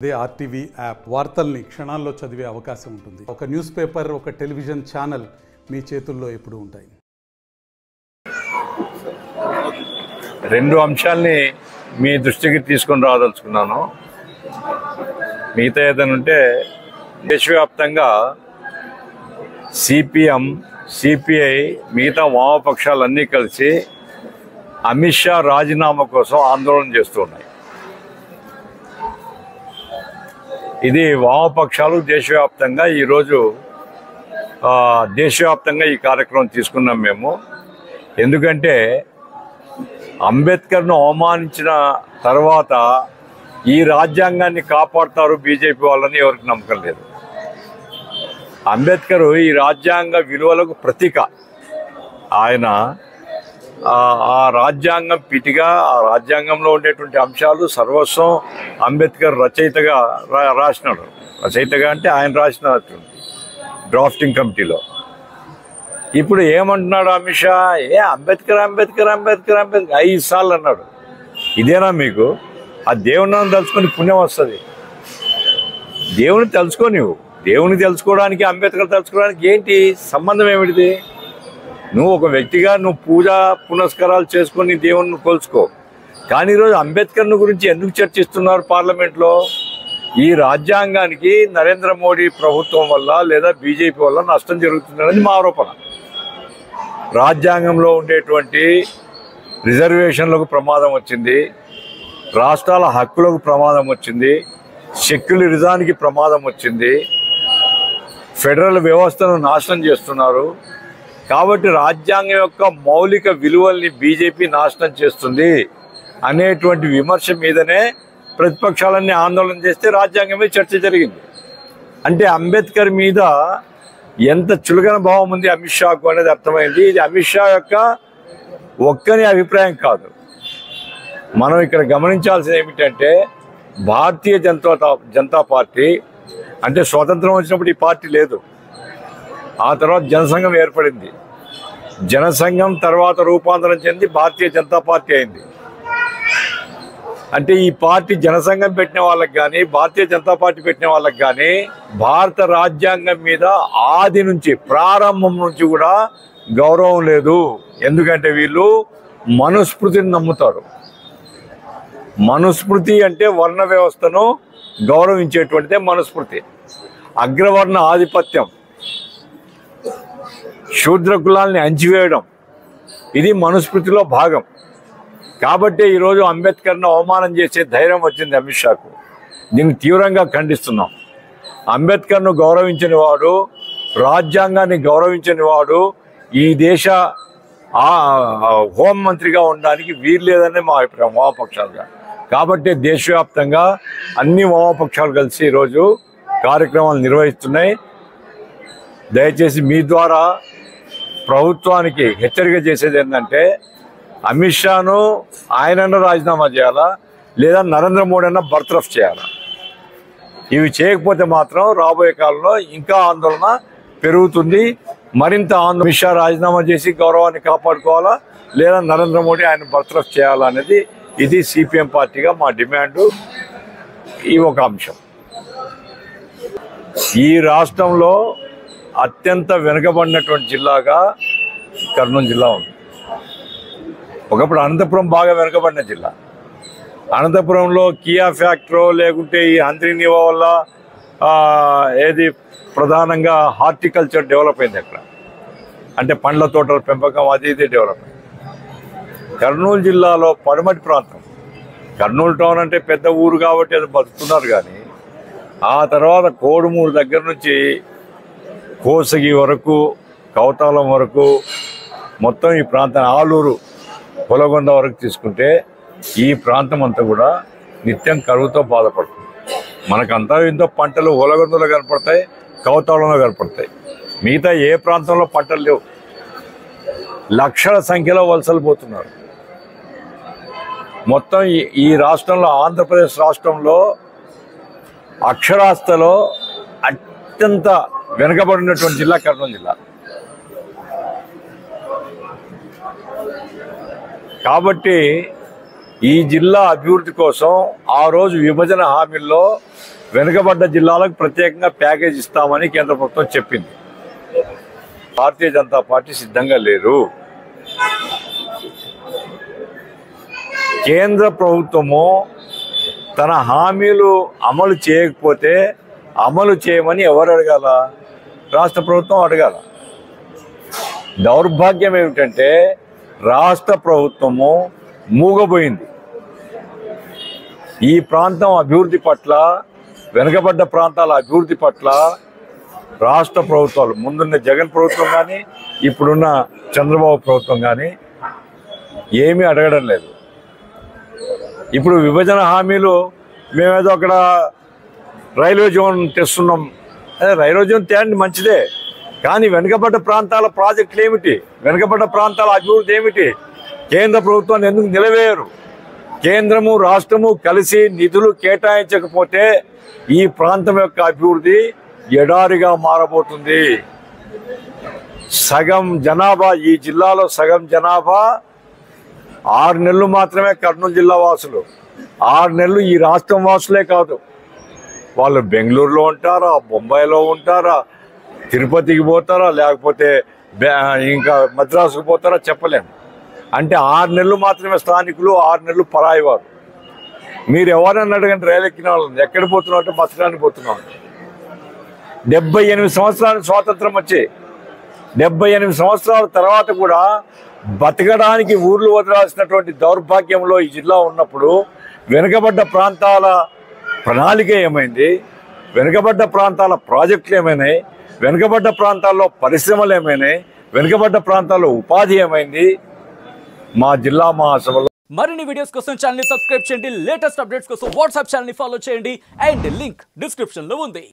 అదే RTV app వార్తల్ని క్షణాల్లో చదివే అవకాశం ఉంటుంది. ఒక న్యూస్ పేపర్, ఒక టెలివిజన్ ఛానల్ మీ చేతుల్లో ఎప్పుడూ ఉంటాయి. రెండు అంశాల్ని మీ దృష్టికి తీసుకొని రాదలుచుకున్నాను. మిగతా ఏదైనా ఉంటే దేశవ్యాప్తంగా సిపిఎం, సిపిఐ, మిగతా వామపక్షాలన్నీ కలిసి అమిత్ షా రాజీనామా కోసం ఆందోళన చేస్తూ ఉన్నాయి. ఇది వామపక్షాలు దేశవ్యాప్తంగా ఈరోజు దేశవ్యాప్తంగా ఈ కార్యక్రమం తీసుకున్నాం మేము. ఎందుకంటే అంబేద్కర్ను అవమానించిన తర్వాత ఈ రాజ్యాంగాన్ని కాపాడుతారు బీజేపీ వాళ్ళని ఎవరికి నమ్మకం లేదు. అంబేద్కర్ ఈ రాజ్యాంగ విలువలకు ప్రతీక. ఆయన ఆ రాజ్యాంగం పిటిగా, ఆ రాజ్యాంగంలో ఉండేటువంటి అంశాలు సర్వస్వం అంబేద్కర్ రచయితగా రాసినాడు. రచయితగా అంటే ఆయన రాసినటువంటి డ్రాఫ్టింగ్ కమిటీలో. ఇప్పుడు ఏమంటున్నాడు అమిత్ షా? అంబేద్కర్ అంబేద్కర్ అంబేద్కర్ అంబేద్కర్ 5 సార్లు అన్నాడు. ఇదేనా మీకు? ఆ దేవుని తలుచుకొని పుణ్యం వస్తుంది. దేవుని తెలుసుకో. నువ్వు దేవుని తెలుసుకోవడానికి, అంబేద్కర్ తెలుసుకోవడానికి ఏంటి సంబంధం? ఏమిటిది? నువ్వు ఒక వ్యక్తిగా నువ్వు పూజ పునస్కారాలు చేసుకొని దేవుని కొలుచుకో. కానీ ఈరోజు అంబేద్కర్ను గురించి ఎందుకు చర్చిస్తున్నారు పార్లమెంట్లో? ఈ రాజ్యాంగానికి నరేంద్ర మోడీ ప్రభుత్వం వల్ల లేదా బీజేపీ వల్ల నష్టం జరుగుతుందనేది మా ఆరోపణ. రాజ్యాంగంలో ఉండేటువంటి రిజర్వేషన్లకు ప్రమాదం వచ్చింది, రాష్ట్రాల హక్కులకు ప్రమాదం వచ్చింది, సెక్యులరిజానికి ప్రమాదం వచ్చింది, ఫెడరల్ వ్యవస్థను నాశనం చేస్తున్నారు. కాబట్టి రాజ్యాంగం యొక్క మౌలిక విలువల్ని బీజేపీ నాశనం చేస్తుంది అనేటువంటి విమర్శ మీదనే ప్రతిపక్షాలన్నీ ఆందోళన చేస్తే రాజ్యాంగం మీద చర్చ జరిగింది. అంటే అంబేద్కర్ మీద ఎంత చులకన భావం ఉంది అమిత్ షాకు అనేది అర్థమైంది. ఇది అమిత్ షా యొక్క ఒక్కని అభిప్రాయం కాదు. మనం ఇక్కడ గమనించాల్సింది ఏమిటంటే భారతీయ జనతా పార్టీ అంటే స్వతంత్రం వచ్చినప్పుడు ఈ పార్టీ లేదు. ఆ తర్వాత జనసంఘం ఏర్పడింది. జనసంఘం తర్వాత రూపాంతరం చెంది భారతీయ జనతా పార్టీ అయింది. అంటే ఈ పార్టీ జనసంఘం పెట్టిన వాళ్ళకి కానీ, భారతీయ జనతా పార్టీ పెట్టిన వాళ్ళకి కానీ భారత రాజ్యాంగం మీద ఆది నుంచి, ప్రారంభం నుంచి కూడా గౌరవం లేదు. ఎందుకంటే వీళ్ళు మనుస్మృతిని నమ్ముతారు. మనుస్మృతి అంటే వర్ణ వ్యవస్థను గౌరవించేటువంటిదే మనుస్మృతి. అగ్రవర్ణ ఆధిపత్యం, శూద్ర కులాల్ని అణచివేయడం, ఇది మనుస్మృతిలో భాగం. కాబట్టి ఈరోజు అంబేద్కర్ను అవమానం చేసే ధైర్యం వచ్చింది అమిత్ షాకు. దీన్ని తీవ్రంగా ఖండిస్తున్నాం. అంబేద్కర్ను గౌరవించని వాడు, రాజ్యాంగాన్ని గౌరవించని వాడు ఈ దేశ హోంమంత్రిగా ఉండడానికి వీలు లేదని మా అభిప్రాయం వామపక్షాలుగా. కాబట్టి దేశవ్యాప్తంగా అన్ని వామపక్షాలు కలిసి ఈరోజు కార్యక్రమాలు నిర్వహిస్తున్నాయి. దయచేసి మీ ద్వారా ప్రభుత్వానికి హెచ్చరిక చేసేది ఏంటంటే అమిత్ షాను ఆయనన్నా రాజీనామా చేయాలా, లేదా నరేంద్ర మోడీ అన్న బర్తరఫ్ చేయాలా. ఇవి చేయకపోతే మాత్రం రాబోయే కాలంలో ఇంకా ఆందోళన పెరుగుతుంది. మరింత అమిత్ షా రాజీనామా చేసి గౌరవాన్ని కాపాడుకోవాలా, లేదా నరేంద్ర మోడీ ఆయన బర్తరఫ్ చేయాలా అనేది ఇది సిపిఎం పార్టీగా మా డిమాండు. ఈ ఒక అంశం. ఈ రాష్ట్రంలో అత్యంత వెనుకబడినటువంటి జిల్లాగా కర్నూలు జిల్లా ఉంది. ఒకప్పుడు అనంతపురం బాగా వెనుకబడిన జిల్లా. అనంతపురంలో కియా ఫ్యాక్టరీ లేకుంటే ఈ హంద్రీనివా వల్ల ఏది ప్రధానంగా హార్టికల్చర్ డెవలప్ అయింది. అక్కడ అంటే పండ్ల తోటల పెంపకం అది ఇది డెవలప్ అయింది. కర్నూలు జిల్లాలో పడమటి ప్రాంతం, కర్నూలు టౌన్ అంటే పెద్ద ఊరు కాబట్టి అది బతుకుతున్నారు. కానీ ఆ తర్వాత కోడుమూరు దగ్గర నుంచి కోసగి వరకు, కౌతాలం వరకు, మొత్తం ఈ ప్రాంతాన్ని ఆలూరు, పొలగొండ వరకు తీసుకుంటే ఈ ప్రాంతం అంతా కూడా నిత్యం కరువుతో బాధపడుతుంది. మనకంతా ఇంతో పంటలు పొలగొండలో కనపడతాయి, కౌతాలంలో కనపడతాయి. మిగతా ఏ ప్రాంతంలో పంటలు లేవు. లక్షల సంఖ్యలో వలసలు పోతున్నారు. మొత్తం ఈ రాష్ట్రంలో, ఆంధ్రప్రదేశ్ రాష్ట్రంలో అక్షరాస్యతలో అత్యంత వెనుకబడినటువంటి జిల్లా కర్నూలు జిల్లా. కాబట్టి ఈ జిల్లా అభివృద్ధి కోసం ఆ రోజు విభజన హామీల్లో వెనుకబడ్డ జిల్లాలకు ప్రత్యేకంగా ప్యాకేజ్ ఇస్తామని కేంద్ర ప్రభుత్వం చెప్పింది. భారతీయ జనతా పార్టీ సిద్ధంగా లేదు. కేంద్ర ప్రభుత్వము తన హామీలు అమలు చేయకపోతే అమలు చేయమని ఎవరు అడగాల? రాష్ట్ర ప్రభుత్వం అడగాల. దౌర్భాగ్యం ఏమిటంటే రాష్ట్ర ప్రభుత్వము మూగబోయింది. ఈ ప్రాంతం అభివృద్ధి పట్ల, వెనుకబడ్డ ప్రాంతాల అభివృద్ధి పట్ల రాష్ట్ర ప్రభుత్వాలు, ముందున్న జగన్ ప్రభుత్వం కానీ ఇప్పుడున్న చంద్రబాబు ప్రభుత్వం కానీ ఏమీ అడగడం లేదు. ఇప్పుడు విభజన హామీలు మేమేదో అక్కడ రైల్వే జోన్ తెస్తున్నాం, అదే రైల్వే జోన్ తేండి మంచిదే, కానీ వెనుకబడ్డ ప్రాంతాల ప్రాజెక్టులు ఏమిటి? వెనుకబడ్డ ప్రాంతాల అభివృద్ధి ఏమిటి? కేంద్ర ప్రభుత్వాన్ని ఎందుకు నిలవేయరు? కేంద్రము రాష్ట్రము కలిసి నిధులు కేటాయించకపోతే ఈ ప్రాంతం యొక్క అభివృద్ధి ఎడారిగా మారబోతుంది. సగం జనాభా, ఈ జిల్లాలో సగం జనాభా 6 నెలలు మాత్రమే కర్నూలు జిల్లా వాసులు. 6 నెలలు ఈ రాష్ట్రం వాసులే కాదు, వాళ్ళు బెంగళూరులో ఉంటారా, బొంబాయిలో ఉంటారా, తిరుపతికి పోతారా, లేకపోతే ఇంకా మద్రాసుకు పోతారా చెప్పలేము. అంటే 6 నెలలు మాత్రమే స్థానికులు, 6 నెలలు పరాయి వారు. మీరు ఎవరైనా అడగండి, రైలు ఎక్కిన వాళ్ళని ఎక్కడ పోతున్నావు అంటే బతకడానికి పోతున్నాం. 78 సంవత్సరాలు స్వాతంత్రం వచ్చి 78 సంవత్సరాల తర్వాత కూడా బతకడానికి ఊర్లు వదలాల్సినటువంటి దౌర్భాగ్యంలో ఈ జిల్లా ఉన్నప్పుడు వెనుకబడ్డ ప్రాంతాల ప్రణాళిక ఏమైంది? వెనుకబడ్డ ప్రాంతాల ప్రాజెక్టులు ఏమైనాయి? వెనుకబడ్డ ప్రాంతాల్లో పరిశ్రమలు ఏమైనాయి? వెనుకబడ్డ ప్రాంతాల్లో ఉపాధి ఏమైంది? మా జిల్లా మహాసభలో మరిన్ని వీడియోస్ కోసం ఛానల్ ని సబ్స్క్రైబ్ చేయండి. లేటెస్ట్ అప్డేట్స్ కోసం వాట్సాప్ ఛానల్ ని ఫాలో చేయండి. అండ్ లింక్ డిస్క్రిప్షన్ లో ఉంది.